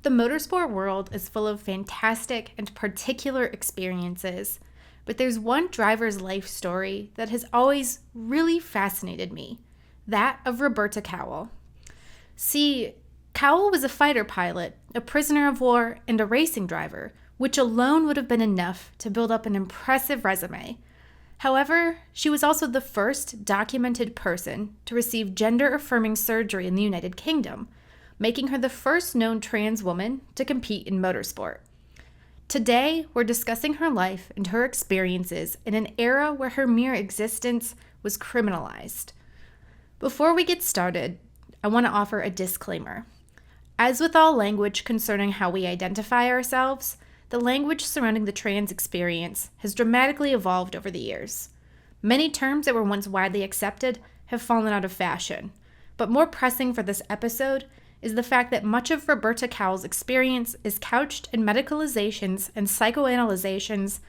The motorsport world is full of fantastic and particular experiences, but there's one driver's life story that has always really fascinated me, that of Roberta Cowell. See, Cowell was a fighter pilot, a prisoner of war, and a racing driver, which alone would have been enough to build up an impressive resume. However, she was also the first documented person to receive gender-affirming surgery in the United Kingdom, making her the first known trans woman to compete in motorsport. Today, we're discussing her life and her experiences in an era where her mere existence was criminalized. Before we get started, I want to offer a disclaimer. As with all language concerning how we identify ourselves, the language surrounding the trans experience has dramatically evolved over the years. Many terms that were once widely accepted have fallen out of fashion, but more pressing for this episode is the fact that much of Roberta Cowell's experience is couched in medicalizations and psychoanalyzations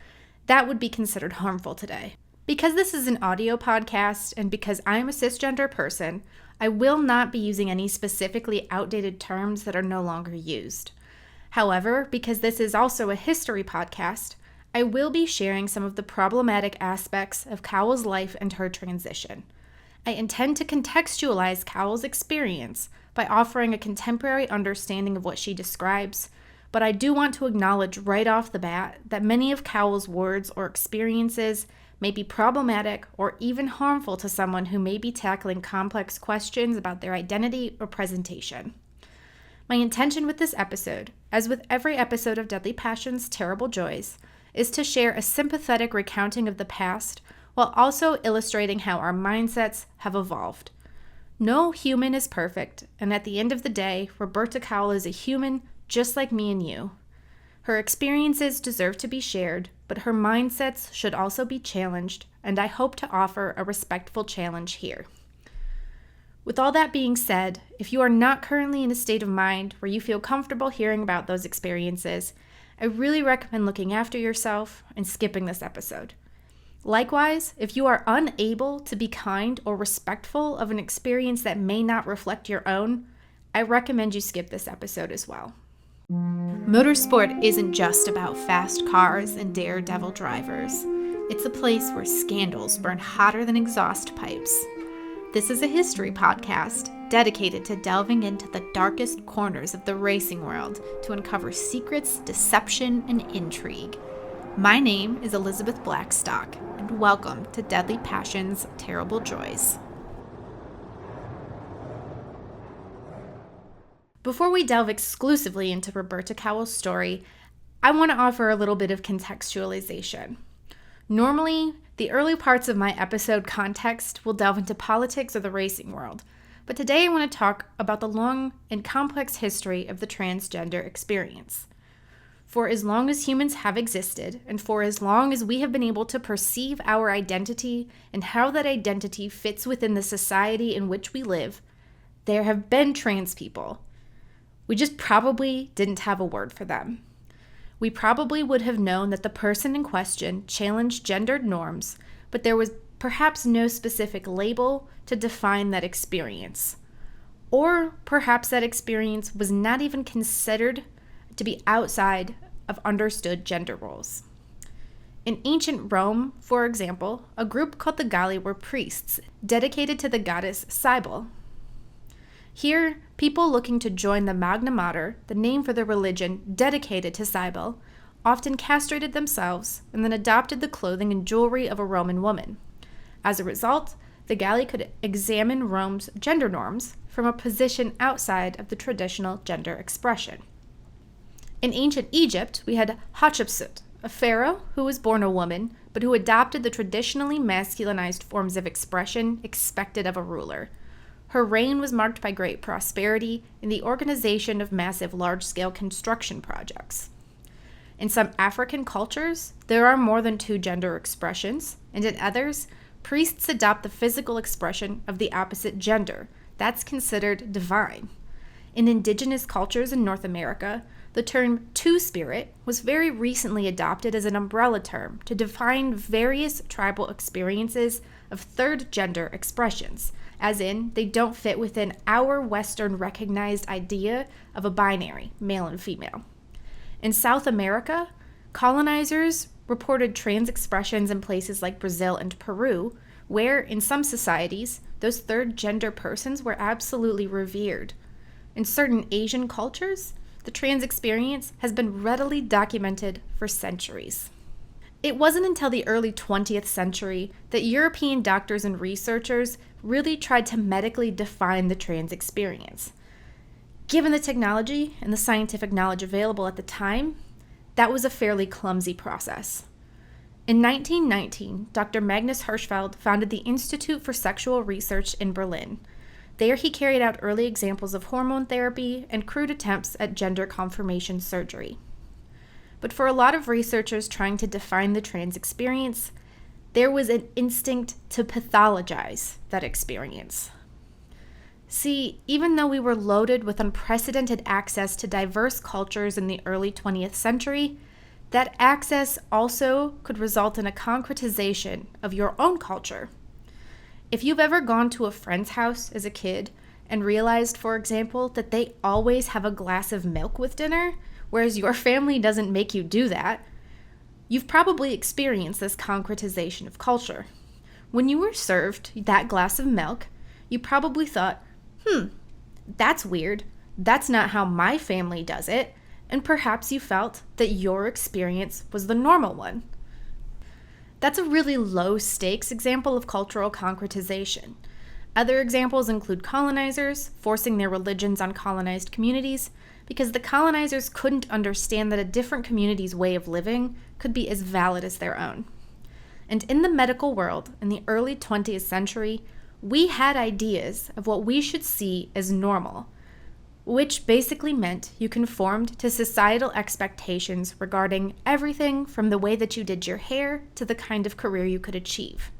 that would be considered harmful today. Because this is an audio podcast and because I am a cisgender person, I will not be using any specifically outdated terms that are no longer used. However, because this is also a history podcast, I will be sharing some of the problematic aspects of Cowell's life and her transition. I intend to contextualize Cowell's experience by offering a contemporary understanding of what she describes, but I do want to acknowledge right off the bat that many of Cowell's words or experiences may be problematic or even harmful to someone who may be tackling complex questions about their identity or presentation. My intention with this episode, as with every episode of Deadly Passions, Terrible Joys, is to share a sympathetic recounting of the past while also illustrating how our mindsets have evolved. No human is perfect, and at the end of the day, Roberta Cowell is a human just like me and you. Her experiences deserve to be shared, but her mindsets should also be challenged, and I hope to offer a respectful challenge here. With all that being said, if you are not currently in a state of mind where you feel comfortable hearing about those experiences, I really recommend looking after yourself and skipping this episode. Likewise, if you are unable to be kind or respectful of an experience that may not reflect your own, I recommend you skip this episode as well. Motorsport isn't just about fast cars and daredevil drivers. It's a place where scandals burn hotter than exhaust pipes. This is a history podcast dedicated to delving into the darkest corners of the racing world to uncover secrets, deception, and intrigue. My name is Elizabeth Blackstock, and welcome to Deadly Passions, Terrible Joys. Before we delve exclusively into Roberta Cowell's story, I want to offer a little bit of contextualization. Normally, the early parts of my episode context will delve into politics or the racing world, but today I want to talk about the long and complex history of the transgender experience. For as long as humans have existed, and for as long as we have been able to perceive our identity and how that identity fits within the society in which we live, there have been trans people. We just probably didn't have a word for them. We probably would have known that the person in question challenged gendered norms, but there was perhaps no specific label to define that experience. Or perhaps that experience was not even considered to be outside of understood gender roles. In ancient Rome, for example, a group called the Galli were priests dedicated to the goddess Cybele. Here, people looking to join the Magna Mater, the name for the religion dedicated to Cybele, often castrated themselves and then adopted the clothing and jewelry of a Roman woman. As a result, the Galli could examine Rome's gender norms from a position outside of the traditional gender expression. In ancient Egypt, we had Hatshepsut, a pharaoh who was born a woman, but who adopted the traditionally masculinized forms of expression expected of a ruler. Her reign was marked by great prosperity and the organization of massive large-scale construction projects. In some African cultures, there are more than two gender expressions, and in others, priests adopt the physical expression of the opposite gender. That's considered divine. In indigenous cultures in North America, The term two-spirit was very recently adopted as an umbrella term to define various tribal experiences of third gender expressions, as in, they don't fit within our Western recognized idea of a binary, male and female. In South America, colonizers reported trans expressions in places like Brazil and Peru, where, in some societies, those third gender persons were absolutely revered. In certain Asian cultures, the trans experience has been readily documented for centuries. It wasn't until the early 20th century that European doctors and researchers really tried to medically define the trans experience. Given the technology and the scientific knowledge available at the time, that was a fairly clumsy process. In 1919, Dr. Magnus Hirschfeld founded the Institute for Sexual Research in Berlin. There he carried out early examples of hormone therapy and crude attempts at gender confirmation surgery. But for a lot of researchers trying to define the trans experience, there was an instinct to pathologize that experience. See, even though we were loaded with unprecedented access to diverse cultures in the early 20th century, that access also could result in a concretization of your own culture. If you've ever gone to a friend's house as a kid and realized, for example, that they always have a glass of milk with dinner, whereas your family doesn't make you do that, you've probably experienced this concretization of culture. When you were served that glass of milk, you probably thought, that's weird. That's not how my family does it. And perhaps you felt that your experience was the normal one. That's a really low-stakes example of cultural concretization. Other examples include colonizers forcing their religions on colonized communities because the colonizers couldn't understand that a different community's way of living could be as valid as their own. And in the medical world, in the early 20th century, we had ideas of what we should see as normal, which basically meant you conformed to societal expectations regarding everything from the way that you did your hair to the kind of career you could achieve.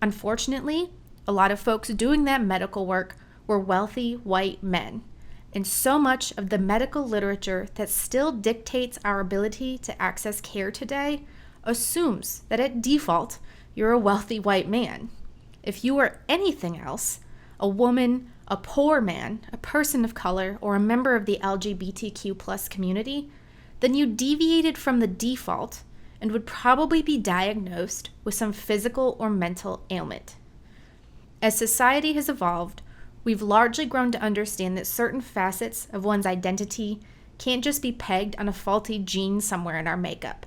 Unfortunately, a lot of folks doing that medical work were wealthy white men, and so much of the medical literature that still dictates our ability to access care today assumes that at default, you're a wealthy white man. If you are anything else, a woman, a poor man, a person of color, or a member of the LGBTQ+ community, then you deviated from the default and would probably be diagnosed with some physical or mental ailment. As society has evolved, we've largely grown to understand that certain facets of one's identity can't just be pegged on a faulty gene somewhere in our makeup.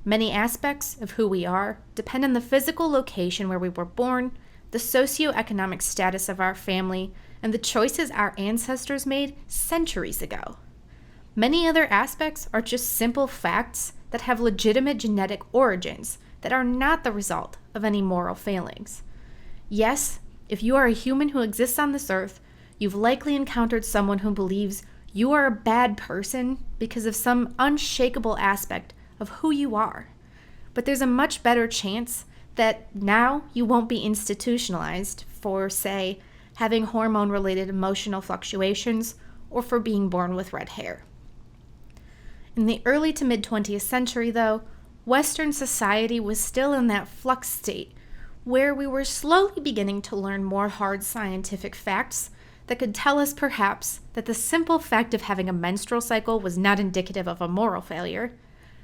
Many aspects of who we are depend on the physical location where we were born, the socioeconomic status of our family, and the choices our ancestors made centuries ago. Many other aspects are just simple facts that have legitimate genetic origins that are not the result of any moral failings. Yes, if you are a human who exists on this earth, you've likely encountered someone who believes you are a bad person because of some unshakable aspect of who you are. But there's a much better chance that now you won't be institutionalized for, say, having hormone-related emotional fluctuations or for being born with red hair. In the early to mid-20th century, though, Western society was still in that flux state where we were slowly beginning to learn more hard scientific facts that could tell us perhaps that the simple fact of having a menstrual cycle was not indicative of a moral failure,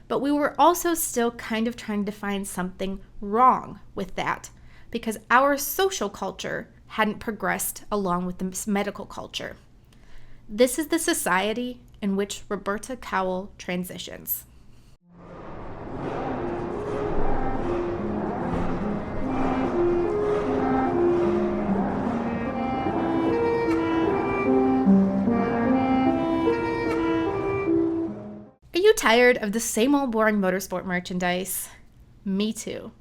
but we were also still kind of trying to find something wrong with that because our social culture hadn't progressed along with the medical culture. This is the society in which Roberta Cowell transitions. Are you tired of the same old boring motorsport merchandise? Me too.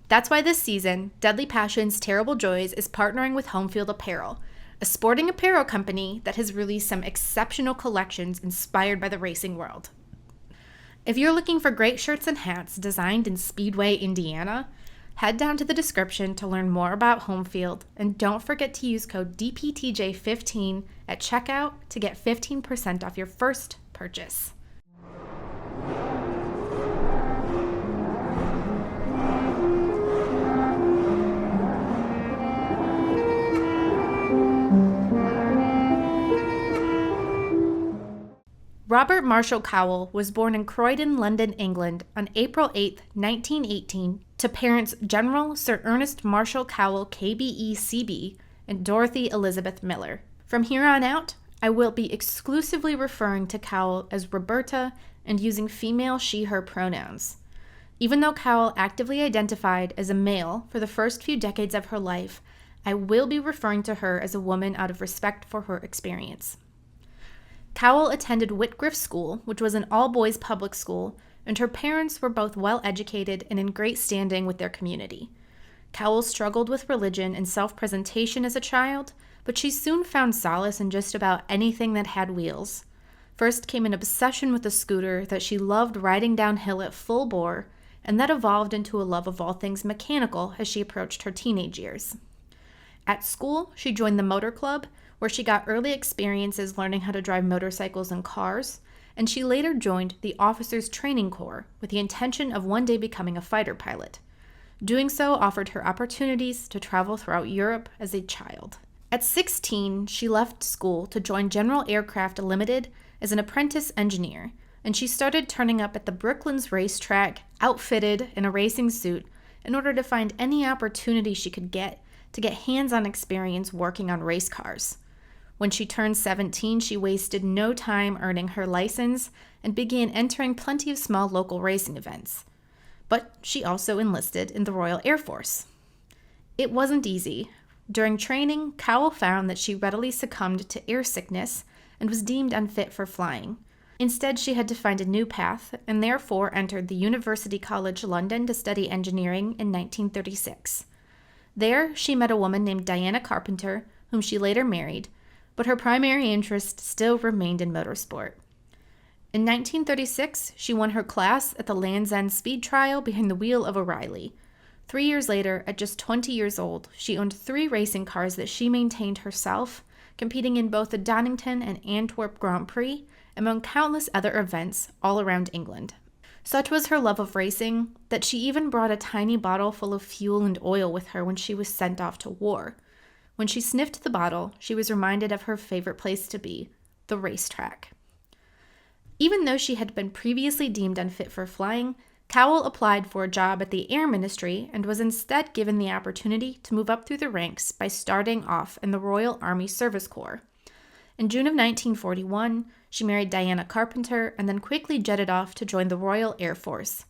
That's why this season, Deadly Passions Terrible Joys is partnering with Homefield Apparel, a sporting apparel company that has released some exceptional collections inspired by the racing world. If you're looking for great shirts and hats designed in Speedway, Indiana, head down to the description to learn more about Homefield, and don't forget to use code DPTJ15 at checkout to get 15% off your first purchase. Robert Marshall Cowell was born in Croydon, London, England on April 8, 1918, to parents General Sir Ernest Marshall Cowell, KBE, CB, and Dorothy Elizabeth Miller. From here on out, I will be exclusively referring to Cowell as Roberta and using female she/her pronouns. Even though Cowell actively identified as a male for the first few decades of her life, I will be referring to her as a woman out of respect for her experience. Cowell attended Whitgift School, which was an all-boys public school, and her parents were both well-educated and in great standing with their community. Cowell struggled with religion and self-presentation as a child, but she soon found solace in just about anything that had wheels. First came an obsession with a scooter that she loved riding downhill at full bore, and that evolved into a love of all things mechanical as she approached her teenage years. At school, she joined the motor club, where she got early experiences learning how to drive motorcycles and cars, and she later joined the Officers Training Corps with the intention of one day becoming a fighter pilot. Doing so offered her opportunities to travel throughout Europe as a child. At 16, she left school to join General Aircraft Limited as an apprentice engineer, and she started turning up at the Brooklands racetrack, outfitted in a racing suit, in order to find any opportunity she could get to get hands-on experience working on race cars. When she turned 17, she wasted no time earning her license and began entering plenty of small local racing events. But she also enlisted in the Royal Air Force. It wasn't easy. During training, Cowell found that she readily succumbed to air sickness and was deemed unfit for flying. Instead, she had to find a new path and therefore entered the University College London to study engineering in 1936. There, she met a woman named Diana Carpenter, whom she later married, but her primary interest still remained in motorsport. In 1936, she won her class at the Land's End Speed Trial behind the wheel of O'Reilly. 3 years later, at just 20 years old, she owned 3 racing cars that she maintained herself, competing in both the Donington and Antwerp Grand Prix, among countless other events all around England. Such was her love of racing that she even brought a tiny bottle full of fuel and oil with her when she was sent off to war. When she sniffed the bottle, she was reminded of her favorite place to be, the racetrack. Even though she had been previously deemed unfit for flying, Cowell applied for a job at the Air Ministry and was instead given the opportunity to move up through the ranks by starting off in the Royal Army Service Corps. In June of 1941, she married Diana Carpenter and then quickly jetted off to join the Royal Air Force.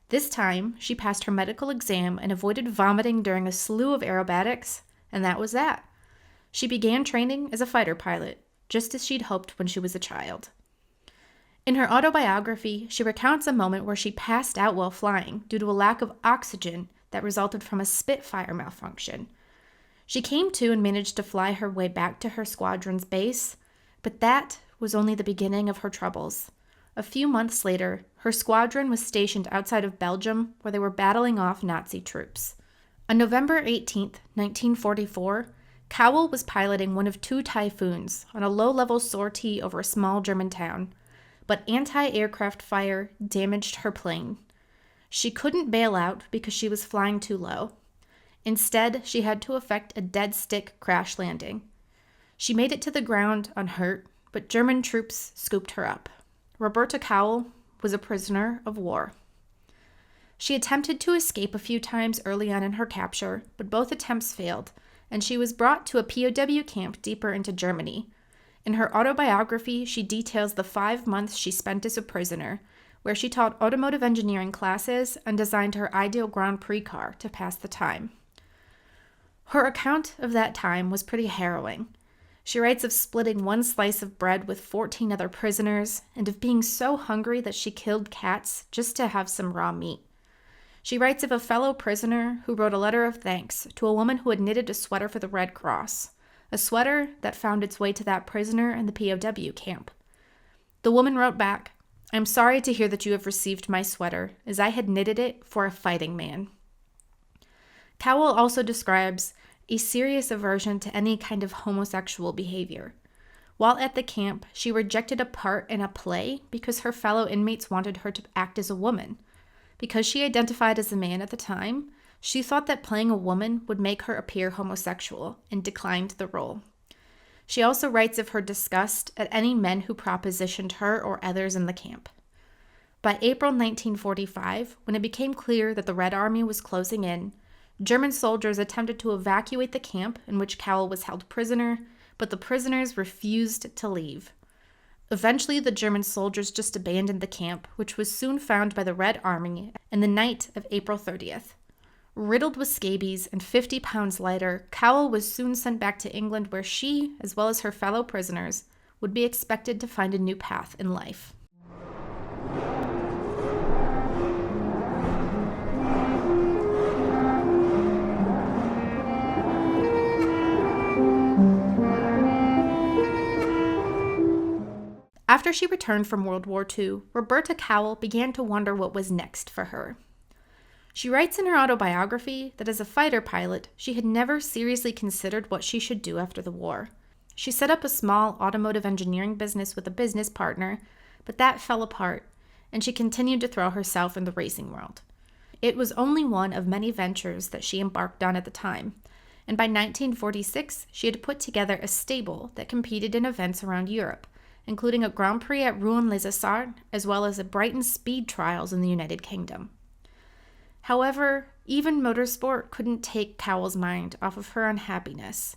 This time, she passed her medical exam and avoided vomiting during a slew of aerobatics, and that was that. She began training as a fighter pilot, just as she'd hoped when she was a child. In her autobiography, she recounts a moment where she passed out while flying due to a lack of oxygen that resulted from a Spitfire malfunction. She came to and managed to fly her way back to her squadron's base, but that was only the beginning of her troubles. A few months later, her squadron was stationed outside of Belgium, where they were battling off Nazi troops. On November 18, 1944, Cowell was piloting one of 2 Typhoons on a low-level sortie over a small German town, but anti-aircraft fire damaged her plane. She couldn't bail out because she was flying too low. Instead, she had to effect a dead-stick crash landing. She made it to the ground unhurt, but German troops scooped her up. Roberta Cowell was a prisoner of war. She attempted to escape a few times early on in her capture, but both attempts failed, and she was brought to a POW camp deeper into Germany. In her autobiography, she details the 5 months she spent as a prisoner, where she taught automotive engineering classes and designed her ideal Grand Prix car to pass the time. Her account of that time was pretty harrowing. She writes of splitting one slice of bread with 14 other prisoners, and of being so hungry that she killed cats just to have some raw meat. She writes of a fellow prisoner who wrote a letter of thanks to a woman who had knitted a sweater for the Red Cross, a sweater that found its way to that prisoner in the POW camp. The woman wrote back, "I'm sorry to hear that you have received my sweater, as I had knitted it for a fighting man." Cowell also describes a serious aversion to any kind of homosexual behavior. While at the camp, she rejected a part in a play because her fellow inmates wanted her to act as a woman. Because she identified as a man at the time, she thought that playing a woman would make her appear homosexual and declined the role. She also writes of her disgust at any men who propositioned her or others in the camp. By April 1945, when it became clear that the Red Army was closing in, German soldiers attempted to evacuate the camp in which Cowell was held prisoner, but the prisoners refused to leave. Eventually, the German soldiers just abandoned the camp, which was soon found by the Red Army in the night of April 30th. Riddled with scabies and 50 pounds lighter, Cowell was soon sent back to England, where she, as well as her fellow prisoners, would be expected to find a new path in life. After she returned from World War II, Roberta Cowell began to wonder what was next for her. She writes in her autobiography that as a fighter pilot, she had never seriously considered what she should do after the war. She set up a small automotive engineering business with a business partner, but that fell apart, and she continued to throw herself in the racing world. It was only one of many ventures that she embarked on at the time, and by 1946, she had put together a stable that competed in events around Europe, including a Grand Prix at Rouen-les-Essarts, as well as a Brighton Speed Trials in the United Kingdom. However, even motorsport couldn't take Cowell's mind off of her unhappiness.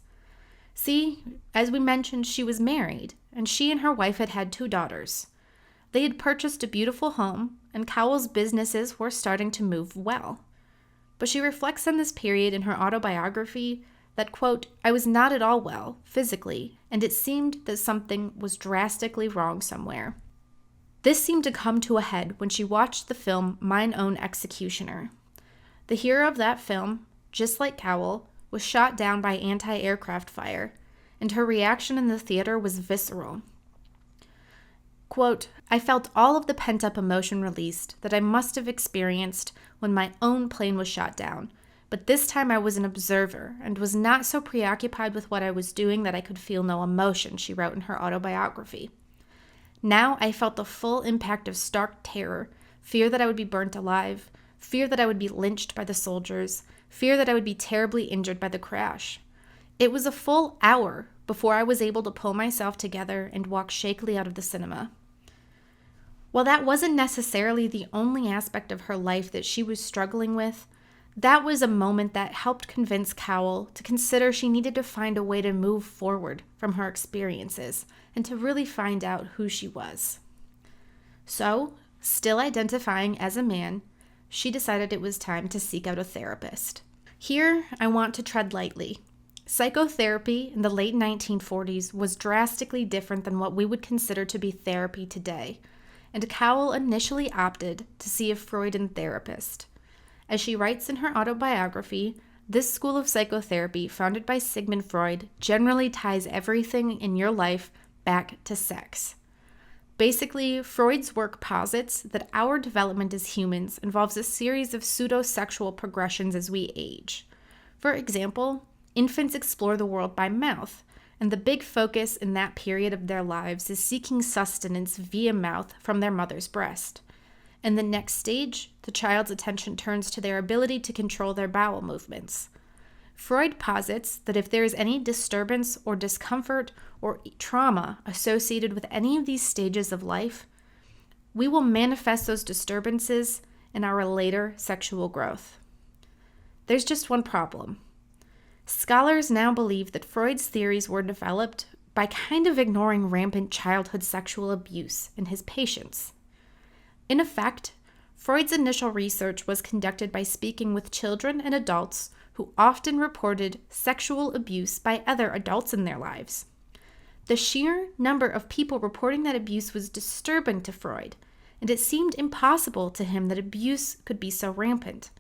See, as we mentioned, she was married, and she and her wife had had 2 daughters. They had purchased a beautiful home, and Cowell's businesses were starting to move well. But she reflects on this period in her autobiography that, quote, "I was not at all well, physically, and it seemed that something was drastically wrong somewhere." This seemed to come to a head when she watched the film Mine Own Executioner. The hero of that film, just like Cowell, was shot down by anti-aircraft fire, and her reaction in the theater was visceral. Quote, "I felt all of the pent-up emotion released that I must have experienced when my own plane was shot down, but this time I was an observer and was not so preoccupied with what I was doing that I could feel no emotion," she wrote in her autobiography. "Now I felt the full impact of stark terror, fear that I would be burnt alive, fear that I would be lynched by the soldiers, fear that I would be terribly injured by the crash. It was a full hour before I was able to pull myself together and walk shakily out of the cinema." While that wasn't necessarily the only aspect of her life that she was struggling with, that was a moment that helped convince Cowell to consider she needed to find a way to move forward from her experiences and to really find out who she was. So, still identifying as a man, she decided it was time to seek out a therapist. Here, I want to tread lightly. Psychotherapy in the late 1940s was drastically different than what we would consider to be therapy today, and Cowell initially opted to see a Freudian therapist. As she writes in her autobiography, this school of psychotherapy, founded by Sigmund Freud, generally ties everything in your life back to sex. Basically, Freud's work posits that our development as humans involves a series of pseudo-sexual progressions as we age. For example, infants explore the world by mouth, and the big focus in that period of their lives is seeking sustenance via mouth from their mother's breast. In the next stage, the child's attention turns to their ability to control their bowel movements. Freud posits that if there is any disturbance or discomfort or trauma associated with any of these stages of life, we will manifest those disturbances in our later sexual growth. There's just one problem. Scholars now believe that Freud's theories were developed by kind of ignoring rampant childhood sexual abuse in his patients. In effect, Freud's initial research was conducted by speaking with children and adults who often reported sexual abuse by other adults in their lives. The sheer number of people reporting that abuse was disturbing to Freud, and it seemed impossible to him that abuse could be so rampant.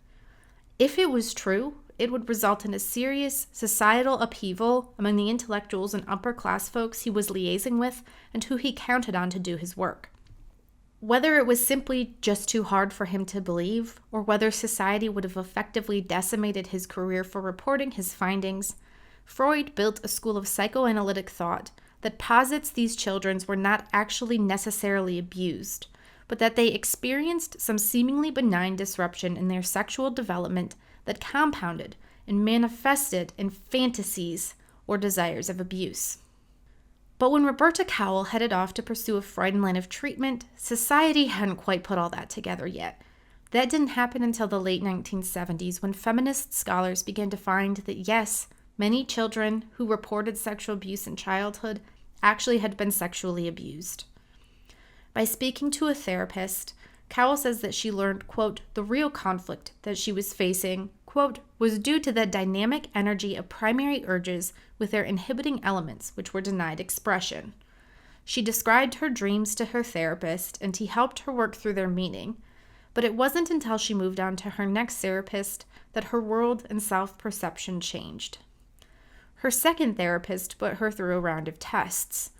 If it was true, it would result in a serious societal upheaval among the intellectuals and upper-class folks he was liaising with and who he counted on to do his work. Whether it was simply just too hard for him to believe, or whether society would have effectively decimated his career for reporting his findings, Freud built a school of psychoanalytic thought that posits these children were not actually necessarily abused, but that they experienced some seemingly benign disruption in their sexual development that compounded and manifested in fantasies or desires of abuse. But when Roberta Cowell headed off to pursue a Freudian line of treatment, society hadn't quite put all that together yet. That didn't happen until the late 1970s, when feminist scholars began to find that yes, many children who reported sexual abuse in childhood actually had been sexually abused. By speaking to a therapist, Cowell says that she learned, quote, the real conflict that she was facing, quote, was due to the dynamic energy of primary urges with their inhibiting elements which were denied expression. She described her dreams to her therapist, and he helped her work through their meaning. But it wasn't until she moved on to her next therapist that her world and self-perception changed. Her second therapist put her through a round of tests,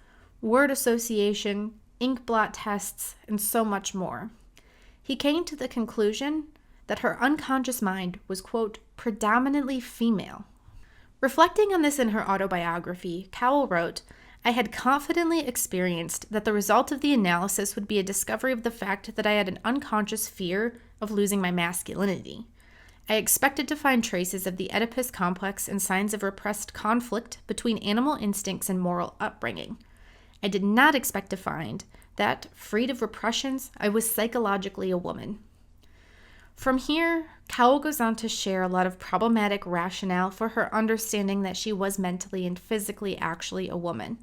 word association, ink blot tests, and so much more. He came to the conclusion that her unconscious mind was, quote, predominantly female. Reflecting on this in her autobiography, Cowell wrote, I had confidently experienced that the result of the analysis would be a discovery of the fact that I had an unconscious fear of losing my masculinity. I expected to find traces of the Oedipus complex and signs of repressed conflict between animal instincts and moral upbringing. I did not expect to find that, freed of repressions, I was psychologically a woman. From here, Cowell goes on to share a lot of problematic rationale for her understanding that she was mentally and physically actually a woman.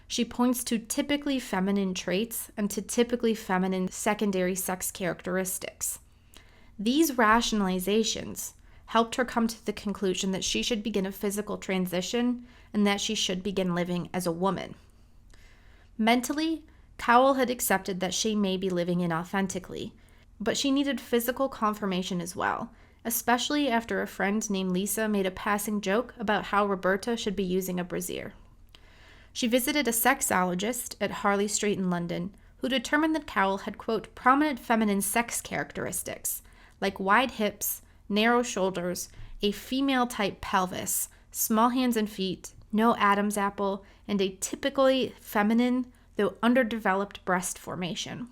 She points to typically feminine traits and to typically feminine secondary sex characteristics. These rationalizations helped her come to the conclusion that she should begin a physical transition and that she should begin living as a woman. Mentally, Cowell had accepted that she may be living inauthentically, but she needed physical confirmation as well, especially after a friend named Lisa made a passing joke about how Roberta should be using a brassiere. She visited a sexologist at Harley Street in London who determined that Cowell had, quote, prominent feminine sex characteristics, like wide hips, narrow shoulders, a female-type pelvis, small hands and feet, no Adam's apple, and a typically feminine, though underdeveloped breast formation.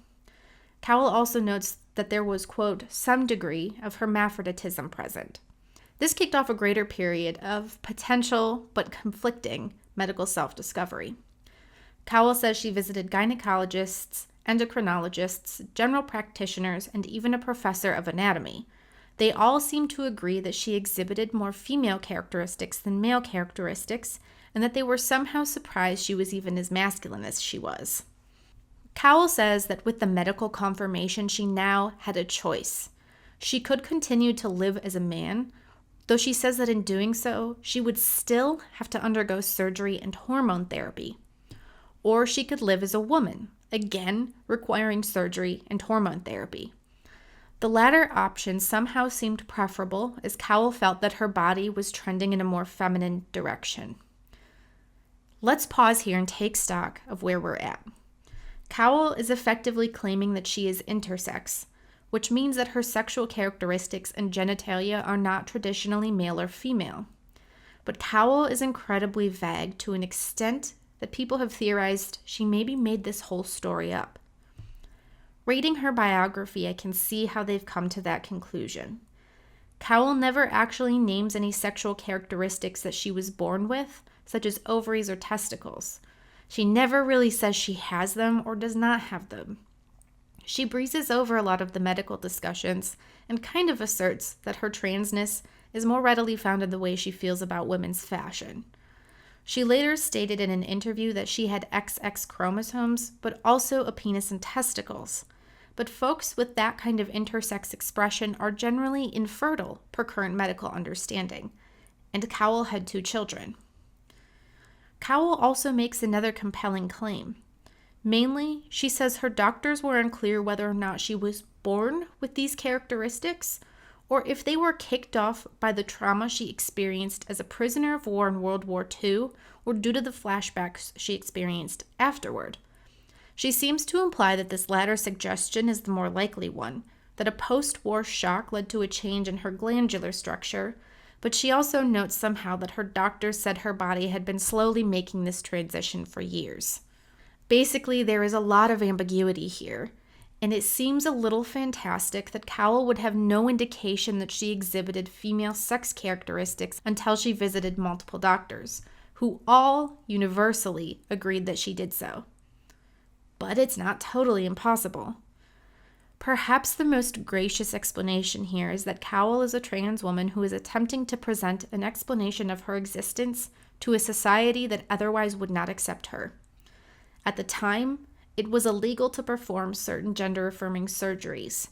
Cowell also notes that there was, quote, some degree of hermaphroditism present. This kicked off a greater period of potential but conflicting medical self-discovery. Cowell says she visited gynecologists, endocrinologists, general practitioners, and even a professor of anatomy. They all seemed to agree that she exhibited more female characteristics than male characteristics, and that they were somehow surprised she was even as masculine as she was. Cowell says that with the medical confirmation, she now had a choice. She could continue to live as a man, though she says that in doing so, she would still have to undergo surgery and hormone therapy. Or she could live as a woman, again requiring surgery and hormone therapy. The latter option somehow seemed preferable, as Cowell felt that her body was trending in a more feminine direction. Let's pause here and take stock of where we're at. Cowell is effectively claiming that she is intersex, which means that her sexual characteristics and genitalia are not traditionally male or female. But Cowell is incredibly vague to an extent that people have theorized she maybe made this whole story up. Reading her biography, I can see how they've come to that conclusion. Cowell never actually names any sexual characteristics that she was born with, such as ovaries or testicles. She never really says she has them or does not have them. She breezes over a lot of the medical discussions and kind of asserts that her transness is more readily found in the way she feels about women's fashion. She later stated in an interview that she had XX chromosomes, but also a penis and testicles. But folks with that kind of intersex expression are generally infertile per current medical understanding, and Cowell had 2 children. Cowell also makes another compelling claim. Mainly, she says her doctors were unclear whether or not she was born with these characteristics, or if they were kicked off by the trauma she experienced as a prisoner of war in World War II, or due to the flashbacks she experienced afterward. She seems to imply that this latter suggestion is the more likely one, that a post-war shock led to a change in her glandular structure, but she also notes somehow that her doctors said her body had been slowly making this transition for years. Basically, there is a lot of ambiguity here, and it seems a little fantastic that Cowell would have no indication that she exhibited female sex characteristics until she visited multiple doctors, who all universally agreed that she did so. But it's not totally impossible. Perhaps the most gracious explanation here is that Cowell is a trans woman who is attempting to present an explanation of her existence to a society that otherwise would not accept her. At the time, it was illegal to perform certain gender-affirming surgeries.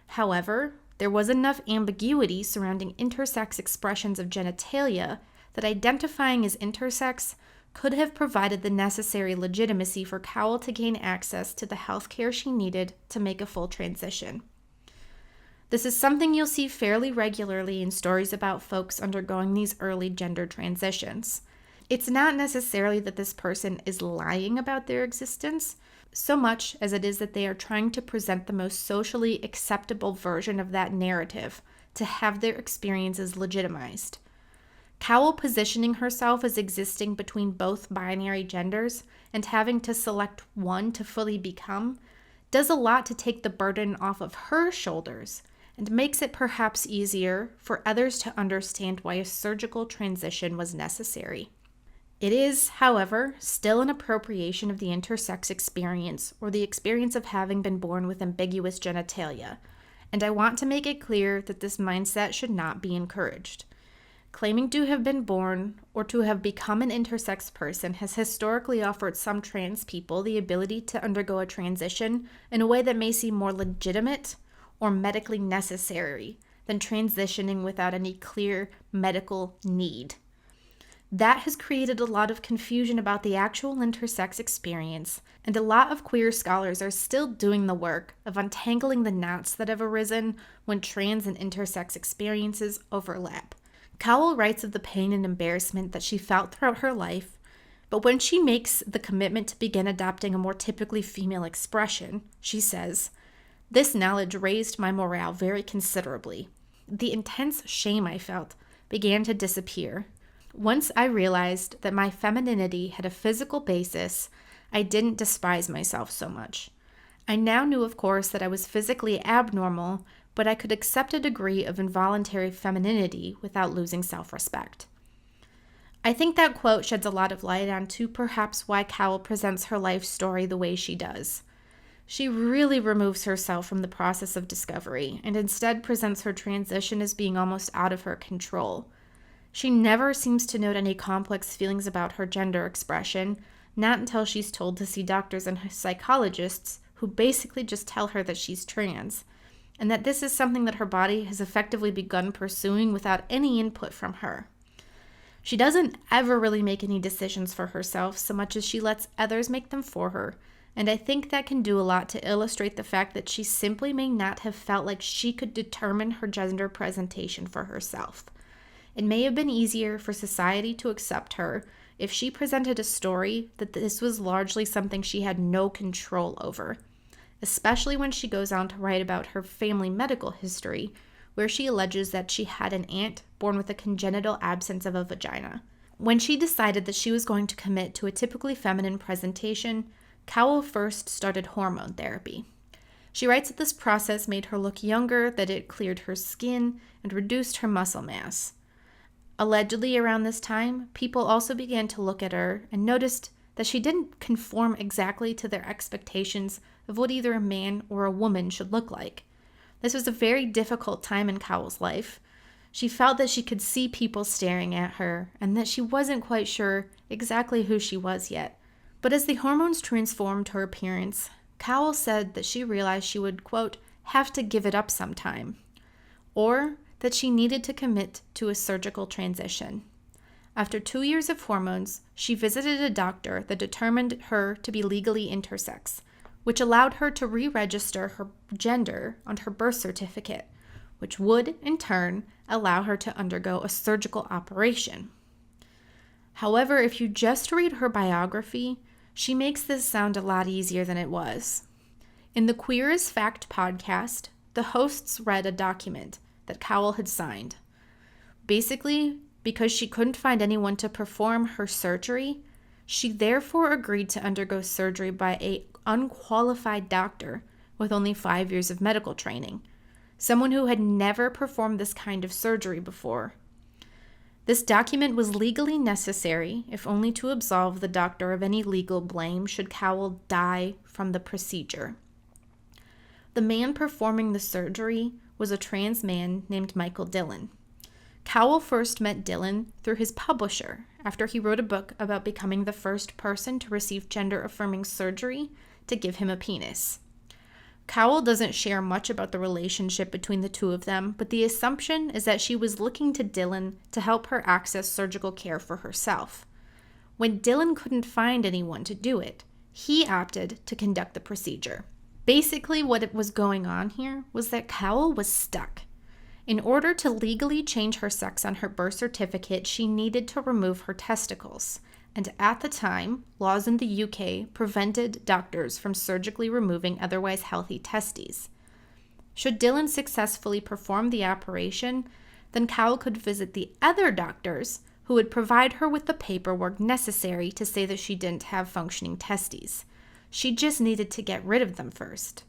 However, there was enough ambiguity surrounding intersex expressions of genitalia that identifying as intersex could have provided the necessary legitimacy for Cowell to gain access to the health care she needed to make a full transition. This is something you'll see fairly regularly in stories about folks undergoing these early gender transitions. It's not necessarily that this person is lying about their existence, so much as it is that they are trying to present the most socially acceptable version of that narrative to have their experiences legitimized. Cowell positioning herself as existing between both binary genders and having to select one to fully become does a lot to take the burden off of her shoulders and makes it perhaps easier for others to understand why a surgical transition was necessary. It is, however, still an appropriation of the intersex experience or the experience of having been born with ambiguous genitalia, and I want to make it clear that this mindset should not be encouraged. Claiming to have been born or to have become an intersex person has historically offered some trans people the ability to undergo a transition in a way that may seem more legitimate or medically necessary than transitioning without any clear medical need. That has created a lot of confusion about the actual intersex experience, and a lot of queer scholars are still doing the work of untangling the knots that have arisen when trans and intersex experiences overlap. Cowell writes of the pain and embarrassment that she felt throughout her life, but when she makes the commitment to begin adopting a more typically female expression, she says, "This knowledge raised my morale very considerably. The intense shame I felt began to disappear. Once I realized that my femininity had a physical basis, I didn't despise myself so much. I now knew, of course, that I was physically abnormal, but I could accept a degree of involuntary femininity without losing self-respect." I think that quote sheds a lot of light onto perhaps why Cowell presents her life story the way she does. She really removes herself from the process of discovery and instead presents her transition as being almost out of her control. She never seems to note any complex feelings about her gender expression, not until she's told to see doctors and psychologists who basically just tell her that she's trans, and that this is something that her body has effectively begun pursuing without any input from her. She doesn't ever really make any decisions for herself so much as she lets others make them for her, and I think that can do a lot to illustrate the fact that she simply may not have felt like she could determine her gender presentation for herself. It may have been easier for society to accept her if she presented a story that this was largely something she had no control over, especially when she goes on to write about her family medical history, where she alleges that she had an aunt born with a congenital absence of a vagina. When she decided that she was going to commit to a typically feminine presentation, Cowell first started hormone therapy. She writes that this process made her look younger, that it cleared her skin, and reduced her muscle mass. Allegedly around this time, people also began to look at her and noticed that she didn't conform exactly to their expectations of what either a man or a woman should look like. This was a very difficult time in Cowell's life. She felt that she could see people staring at her and that she wasn't quite sure exactly who she was yet. But as the hormones transformed her appearance, Cowell said that she realized she would, quote, have to give it up sometime, or that she needed to commit to a surgical transition. After 2 years of hormones, she visited a doctor that determined her to be legally intersex, which allowed her to re-register her gender on her birth certificate, which would, in turn, allow her to undergo a surgical operation. However, if you just read her biography, she makes this sound a lot easier than it was. In the Queer as Fact podcast, the hosts read a document that Cowell had signed. Basically, because she couldn't find anyone to perform her surgery, she therefore agreed to undergo surgery by an unqualified doctor with only 5 years of medical training, someone who had never performed this kind of surgery before. This document was legally necessary, if only to absolve the doctor of any legal blame should Cowell die from the procedure. The man performing the surgery was a trans man named Michael Dillon. Cowell first met Dillon through his publisher after he wrote a book about becoming the first person to receive gender-affirming surgery to give him a penis. Cowell doesn't share much about the relationship between the two of them, but the assumption is that she was looking to Dillon to help her access surgical care for herself. When Dillon couldn't find anyone to do it, he opted to conduct the procedure. Basically, what was going on here was that Cowell was stuck. In order to legally change her sex on her birth certificate, she needed to remove her testicles. And at the time, laws in the UK prevented doctors from surgically removing otherwise healthy testes. Should Dillon successfully perform the operation, then Cowell could visit the other doctors who would provide her with the paperwork necessary to say that she didn't have functioning testes. She just needed to get rid of them first.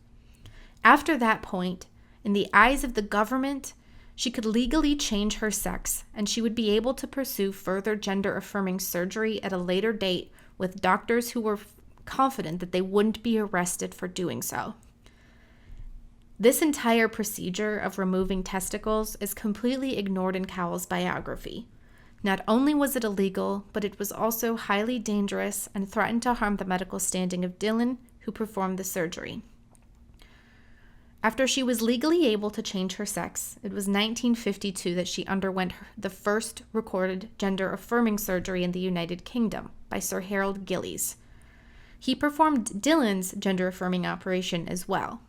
After that point, in the eyes of the government, she could legally change her sex, and she would be able to pursue further gender-affirming surgery at a later date with doctors who were confident that they wouldn't be arrested for doing so. This entire procedure of removing testicles is completely ignored in Cowell's biography. Not only was it illegal, but it was also highly dangerous and threatened to harm the medical standing of Dillon, who performed the surgery. After she was legally able to change her sex, it was 1952 that she underwent the first recorded gender-affirming surgery in the United Kingdom by Sir Harold Gillies. He performed Dillon's gender-affirming operation as well.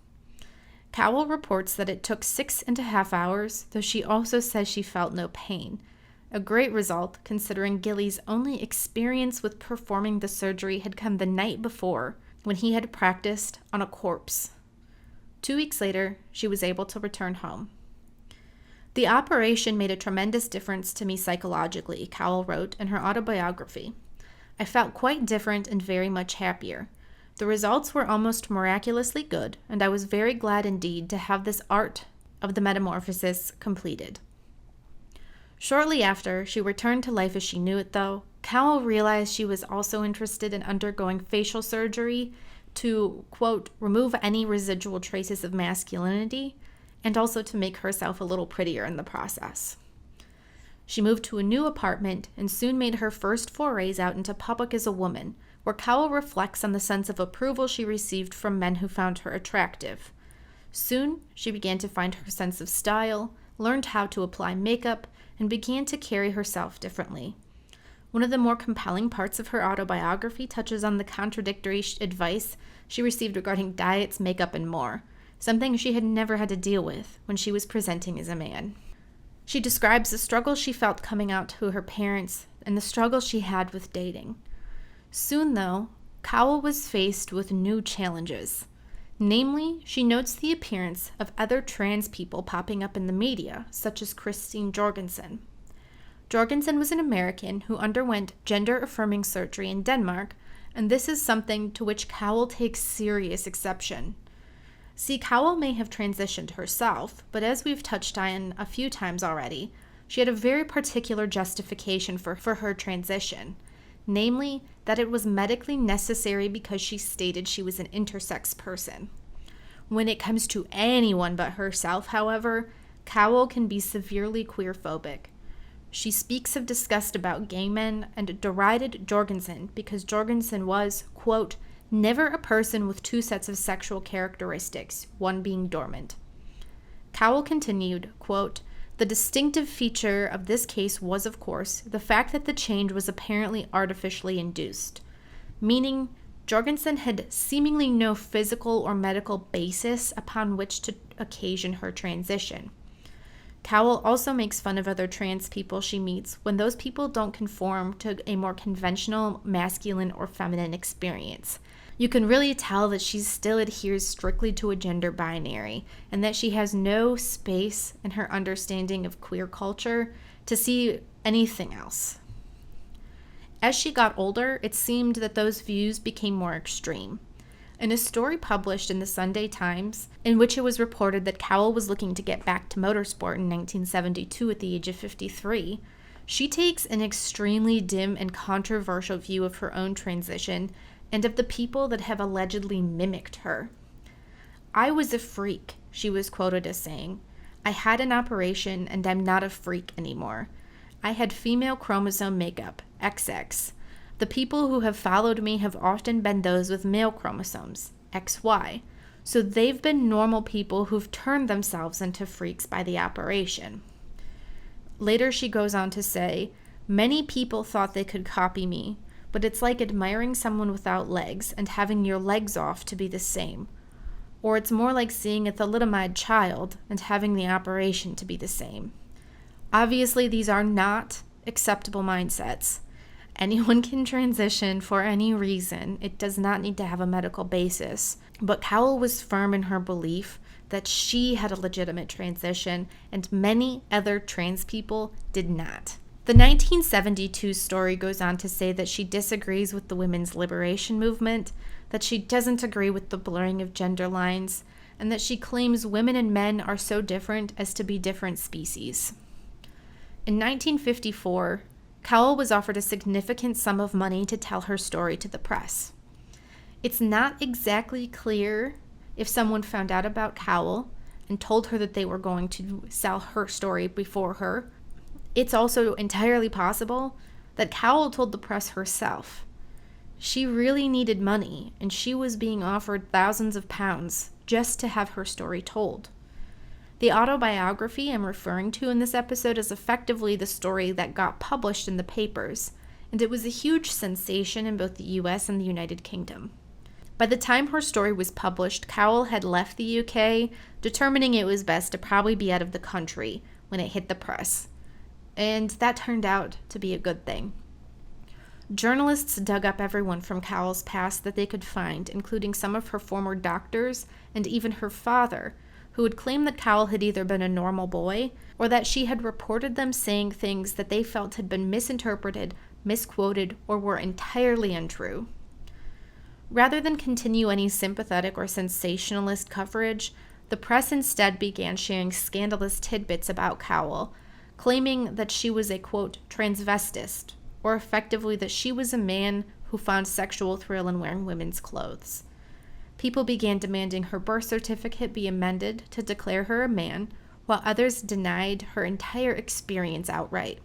Cowell reports that it took 6.5 hours, though she also says she felt no pain. A great result, considering Gillies' only experience with performing the surgery had come the night before, when he had practiced on a corpse. 2 weeks later, she was able to return home. The operation made a tremendous difference to me psychologically, Cowell wrote in her autobiography. I felt quite different and very much happier. The results were almost miraculously good, and I was very glad indeed to have this art of the metamorphosis completed. Shortly after she returned to life as she knew it, though, Cowell realized she was also interested in undergoing facial surgery to, quote, remove any residual traces of masculinity, and also to make herself a little prettier in the process. She moved to a new apartment and soon made her first forays out into public as a woman, where Cowell reflects on the sense of approval she received from men who found her attractive. Soon, she began to find her sense of style, learned how to apply makeup, and began to carry herself differently. One of the more compelling parts of her autobiography touches on the contradictory advice she received regarding diets, makeup, and more, something she had never had to deal with when she was presenting as a man. She describes the struggle she felt coming out to her parents and the struggle she had with dating. Soon, though, Cowell was faced with new challenges. Namely, she notes the appearance of other trans people popping up in the media, such as Christine Jorgensen. Jorgensen was an American who underwent gender-affirming surgery in Denmark, and this is something to which Cowell takes serious exception. See, Cowell may have transitioned herself, but as we've touched on a few times already, she had a very particular justification for her transition, namely that it was medically necessary because she stated she was an intersex person. When it comes to anyone but herself, however, Cowell can be severely queerphobic. She speaks of disgust about gay men and derided Jorgensen because Jorgensen was, quote, never a person with two sets of sexual characteristics, one being dormant. Cowell continued, quote, the distinctive feature of this case was, of course, the fact that the change was apparently artificially induced, meaning Jorgensen had seemingly no physical or medical basis upon which to occasion her transition. Cowell also makes fun of other trans people she meets when those people don't conform to a more conventional masculine or feminine experience. You can really tell that she still adheres strictly to a gender binary and that she has no space in her understanding of queer culture to see anything else. As she got older, it seemed that those views became more extreme. In a story published in the Sunday Times, in which it was reported that Cowell was looking to get back to motorsport in 1972 at the age of 53, She takes an extremely dim and controversial view of her own transition and of the people that have allegedly mimicked her. "I was a freak," she was quoted as saying. "I had an operation and I'm not a freak anymore. I had female chromosome makeup, XX. The people who have followed me have often been those with male chromosomes, XY. So they've been normal people who've turned themselves into freaks by the operation." Later, she goes on to say, "Many people thought they could copy me, but it's like admiring someone without legs and having your legs off to be the same. Or it's more like seeing a thalidomide child and having the operation to be the same." Obviously, these are not acceptable mindsets. Anyone can transition for any reason. It does not need to have a medical basis. But Cowell was firm in her belief that she had a legitimate transition and many other trans people did not. The 1972 story goes on to say that she disagrees with the women's liberation movement, that she doesn't agree with the blurring of gender lines, and that she claims women and men are so different as to be different species. In 1954, Cowell was offered a significant sum of money to tell her story to the press. It's not exactly clear if someone found out about Cowell and told her that they were going to sell her story before her. It's also entirely possible that Cowell told the press herself. She really needed money, and she was being offered thousands of pounds just to have her story told. The autobiography I'm referring to in this episode is effectively the story that got published in the papers, and it was a huge sensation in both the US and the United Kingdom. By the time her story was published, Cowell had left the UK, determining it was best to probably be out of the country when it hit the press. And that turned out to be a good thing. Journalists dug up everyone from Cowell's past that they could find, including some of her former doctors and even her father, who would claim that Cowell had either been a normal boy or that she had reported them saying things that they felt had been misinterpreted, misquoted, or were entirely untrue. Rather than continue any sympathetic or sensationalist coverage, the press instead began sharing scandalous tidbits about Cowell, claiming that she was a, quote, transvestist, or effectively that she was a man who found sexual thrill in wearing women's clothes. People began demanding her birth certificate be amended to declare her a man, while others denied her entire experience outright.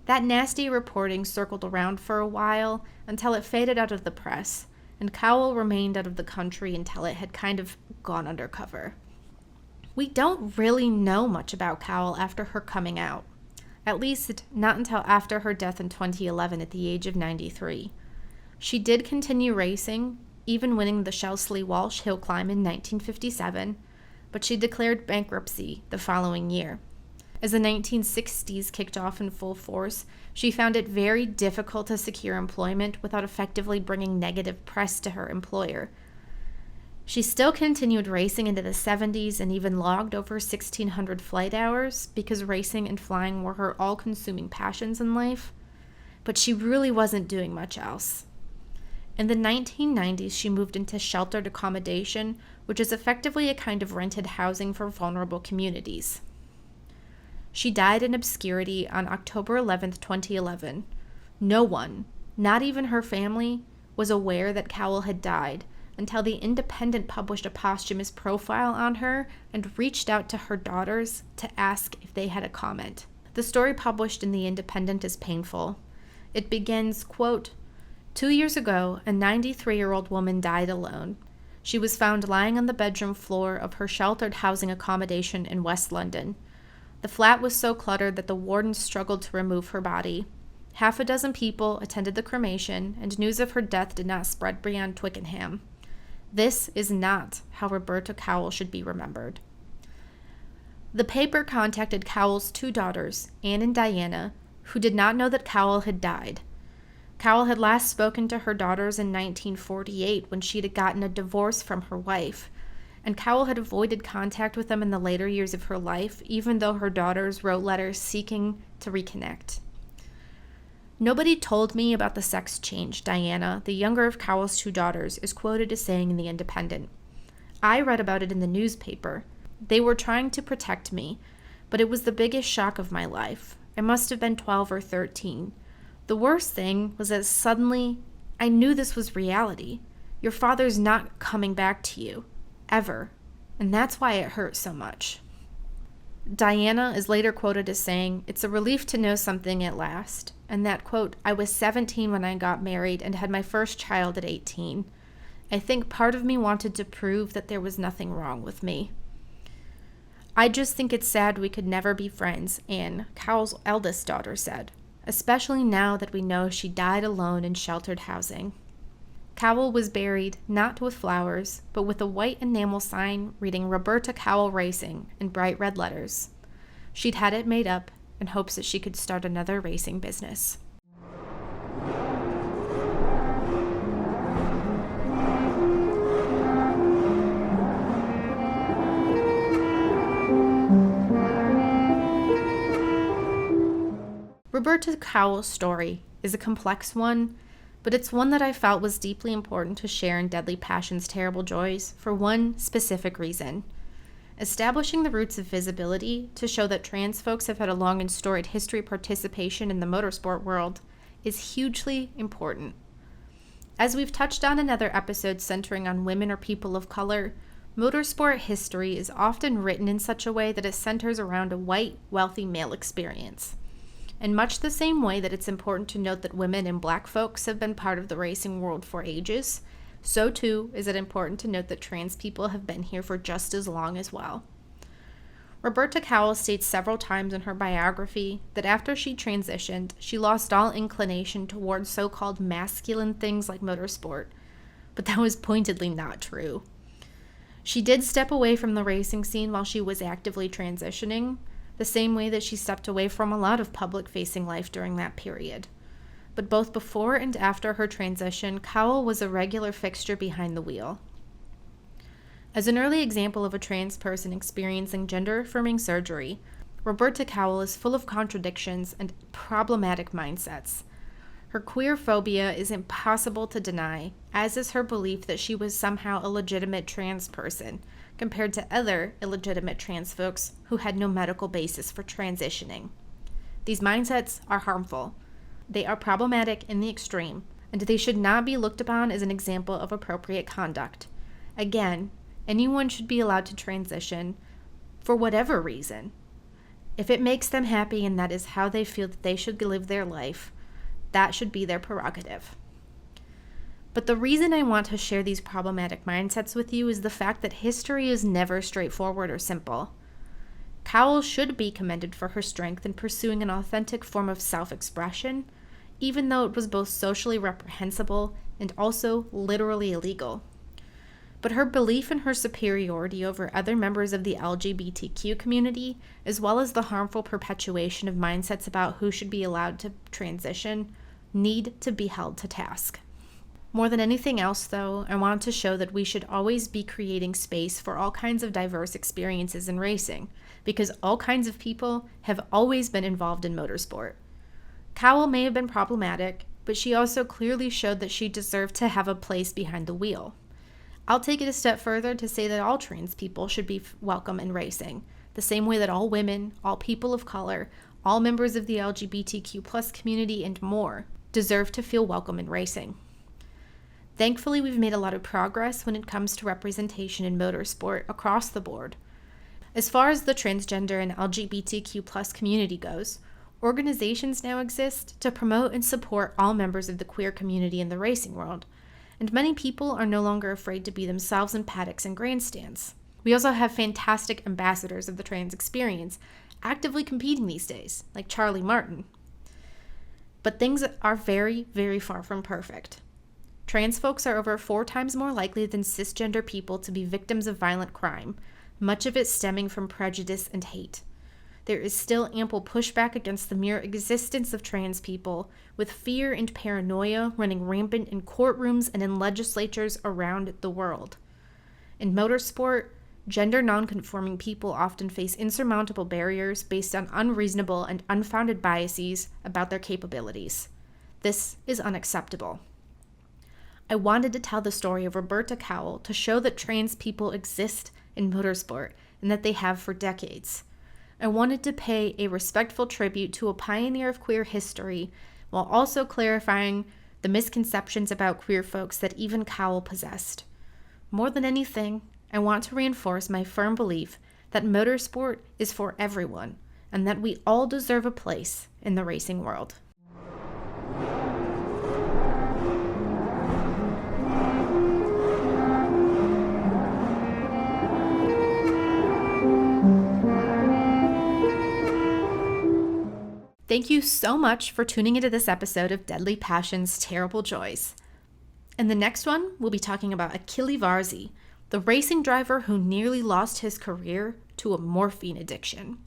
That nasty reporting circled around for a while until it faded out of the press, and Cowell remained out of the country until it had kind of gone undercover. We don't really know much about Cowell after her coming out, at least not until after her death in 2011 at the age of 93. She did continue racing, even winning the Shelsley Walsh Hill Climb in 1957, but she declared bankruptcy the following year. As the 1960s kicked off in full force, she found it very difficult to secure employment without effectively bringing negative press to her employer. She still continued racing into the 70s and even logged over 1,600 flight hours because racing and flying were her all-consuming passions in life, but she really wasn't doing much else. In the 1990s, she moved into sheltered accommodation, which is effectively a kind of rented housing for vulnerable communities. She died in obscurity on October 11, 2011. No one, not even her family, was aware that Cowell had died until The Independent published a posthumous profile on her and reached out to her daughters to ask if they had a comment. The story published in The Independent is painful. It begins, quote, 2 years ago, a 93-year-old woman died alone. She was found lying on the bedroom floor of her sheltered housing accommodation in West London. The flat was so cluttered that the warden struggled to remove her body. Half a dozen people attended the cremation, and news of her death did not spread beyond Twickenham. This is not how Roberta Cowell should be remembered. The paper contacted Cowell's 2 daughters, Anne and Diana, who did not know that Cowell had died. Cowell had last spoken to her daughters in 1948 when she had gotten a divorce from her wife, and Cowell had avoided contact with them in the later years of her life, even though her daughters wrote letters seeking to reconnect. Nobody told me about the sex change, Diana, the younger of Cowell's 2 daughters, is quoted as saying in The Independent. I read about it in the newspaper. They were trying to protect me, but it was the biggest shock of my life. I must have been 12 or 13. The worst thing was that suddenly I knew this was reality. Your father's not coming back to you. Ever. And that's why it hurt so much. Diana is later quoted as saying, "It's a relief to know something at last." And that, quote, "I was 17 when I got married and had my first child at 18. I think part of me wanted to prove that there was nothing wrong with me." "I just think it's sad we could never be friends," Anne, Cowell's eldest daughter, said, "especially now that we know she died alone in sheltered housing." Cowell was buried not with flowers, but with a white enamel sign reading "Roberta Cowell Racing" in bright red letters. She'd had it made up in hopes that she could start another racing business. Roberta Cowell's story is a complex one, but it's one that I felt was deeply important to share in Deadly Passion's Terrible Joys for one specific reason. Establishing the roots of visibility to show that trans folks have had a long and storied history of participation in the motorsport world is hugely important. As we've touched on in other episodes centering on women or people of color, motorsport history is often written in such a way that it centers around a white, wealthy male experience. In much the same way that it's important to note that women and black folks have been part of the racing world for ages, so too is it important to note that trans people have been here for just as long as well. Roberta Cowell states several times in her biography that after she transitioned, she lost all inclination towards so-called masculine things like motorsport, but that was pointedly not true. She did step away from the racing scene while she was actively transitioning, the same way that she stepped away from a lot of public-facing life during that period. But both before and after her transition, Cowell was a regular fixture behind the wheel. As an early example of a trans person experiencing gender-affirming surgery, Roberta Cowell is full of contradictions and problematic mindsets. Her queer phobia is impossible to deny, as is her belief that she was somehow a legitimate trans person, compared to other illegitimate trans folks who had no medical basis for transitioning. These mindsets are harmful. They are problematic in the extreme, and they should not be looked upon as an example of appropriate conduct. Again, anyone should be allowed to transition for whatever reason. If it makes them happy and that is how they feel that they should live their life, that should be their prerogative. But the reason I want to share these problematic mindsets with you is the fact that history is never straightforward or simple. Cowell should be commended for her strength in pursuing an authentic form of self-expression, even though it was both socially reprehensible and also literally illegal. But her belief in her superiority over other members of the LGBTQ community, as well as the harmful perpetuation of mindsets about who should be allowed to transition, need to be held to task. More than anything else, though, I want to show that we should always be creating space for all kinds of diverse experiences in racing, because all kinds of people have always been involved in motorsport. Cowell may have been problematic, but she also clearly showed that she deserved to have a place behind the wheel. I'll take it a step further to say that all trans people should be welcome in racing, the same way that all women, all people of color, all members of the LGBTQ+ community, and more deserve to feel welcome in racing. Thankfully, we've made a lot of progress when it comes to representation in motorsport across the board. As far as the transgender and LGBTQ+ community goes, organizations now exist to promote and support all members of the queer community in the racing world, and many people are no longer afraid to be themselves in paddocks and grandstands. We also have fantastic ambassadors of the trans experience actively competing these days, like Charlie Martin. But things are very, very far from perfect. Trans folks are over 4 times more likely than cisgender people to be victims of violent crime, much of it stemming from prejudice and hate. There is still ample pushback against the mere existence of trans people, with fear and paranoia running rampant in courtrooms and in legislatures around the world. In motorsport, gender nonconforming people often face insurmountable barriers based on unreasonable and unfounded biases about their capabilities. This is unacceptable. I wanted to tell the story of Roberta Cowell to show that trans people exist in motorsport and that they have for decades. I wanted to pay a respectful tribute to a pioneer of queer history while also clarifying the misconceptions about queer folks that even Cowell possessed. More than anything, I want to reinforce my firm belief that motorsport is for everyone and that we all deserve a place in the racing world. Thank you so much for tuning into this episode of Deadly Passions, Terrible Joys. In the next one, we'll be talking about Achille Varzi, the racing driver who nearly lost his career to a morphine addiction.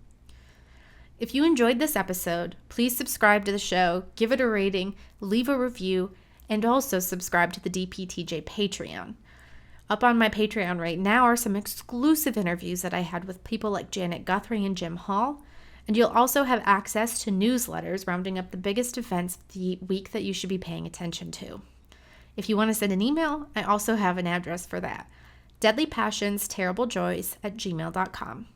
If you enjoyed this episode, please subscribe to the show, give it a rating, leave a review, and also subscribe to the DPTJ Patreon. Up on my Patreon right now are some exclusive interviews that I had with people like Janet Guthrie and Jim Hall, and you'll also have access to newsletters rounding up the biggest events of the week that you should be paying attention to. If you want to send an email, I also have an address for that, deadlypassionsterriblejoys@gmail.com.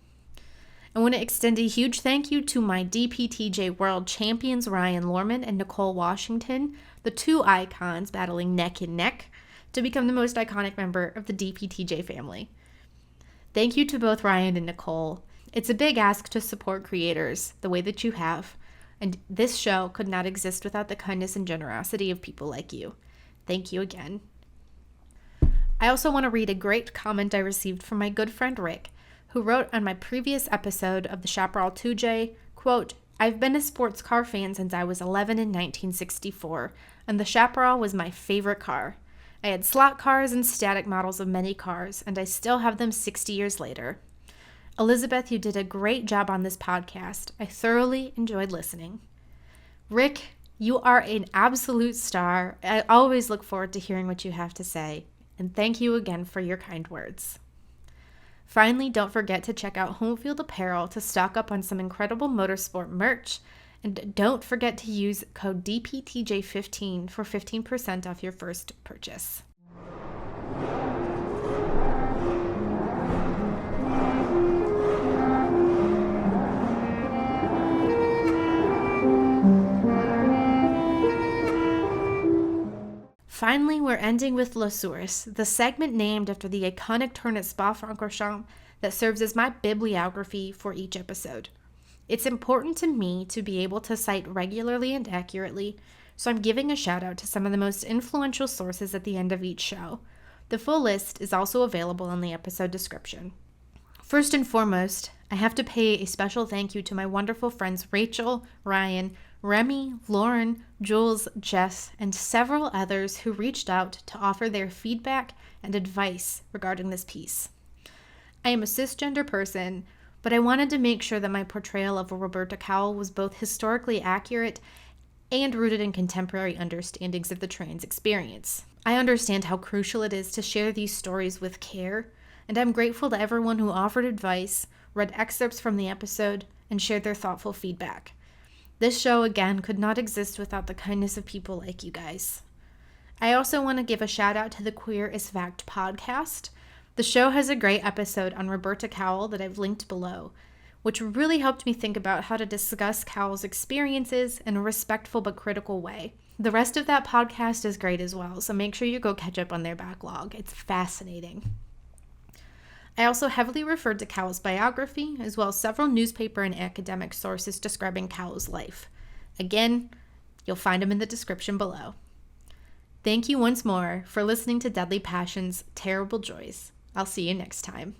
I want to extend a huge thank you to my DPTJ World Champions Ryan Lorman and Nicole Washington, the two icons battling neck and neck to become the most iconic member of the DPTJ family. Thank you to both Ryan and Nicole. It's a big ask to support creators the way that you have, and this show could not exist without the kindness and generosity of people like you. Thank you again. I also want to read a great comment I received from my good friend Rick, who wrote on my previous episode of the Chaparral 2J, quote, "I've been a sports car fan since I was 11 in 1964, and the Chaparral was my favorite car. I had slot cars and static models of many cars, and I still have them 60 years later. Elizabeth, you did a great job on this podcast. I thoroughly enjoyed listening." Rick, you are an absolute star. I always look forward to hearing what you have to say, and thank you again for your kind words. Finally, don't forget to check out Homefield Apparel to stock up on some incredible motorsport merch, and don't forget to use code DPTJ15 for 15% off your first purchase. Finally, we're ending with L'Source, the segment named after the iconic turn at Spa-Francorchamps that serves as my bibliography for each episode. It's important to me to be able to cite regularly and accurately, so I'm giving a shout out to some of the most influential sources at the end of each show. The full list is also available in the episode description. First and foremost, I have to pay a special thank you to my wonderful friends Rachel, Ryan, Remy, Lauren, Jules, Jess, and several others who reached out to offer their feedback and advice regarding this piece. I am a cisgender person, but I wanted to make sure that my portrayal of Roberta Cowell was both historically accurate and rooted in contemporary understandings of the trans experience. I understand how crucial it is to share these stories with care, and I'm grateful to everyone who offered advice, read excerpts from the episode, and shared their thoughtful feedback. This show, again, could not exist without the kindness of people like you guys. I also want to give a shout out to the Queer as Fact podcast. The show has a great episode on Roberta Cowell that I've linked below, which really helped me think about how to discuss Cowell's experiences in a respectful but critical way. The rest of that podcast is great as well, so make sure you go catch up on their backlog. It's fascinating. I also heavily referred to Cowell's biography, as well as several newspaper and academic sources describing Cowell's life. Again, you'll find them in the description below. Thank you once more for listening to Deadly Passions, Terrible Joys. I'll see you next time.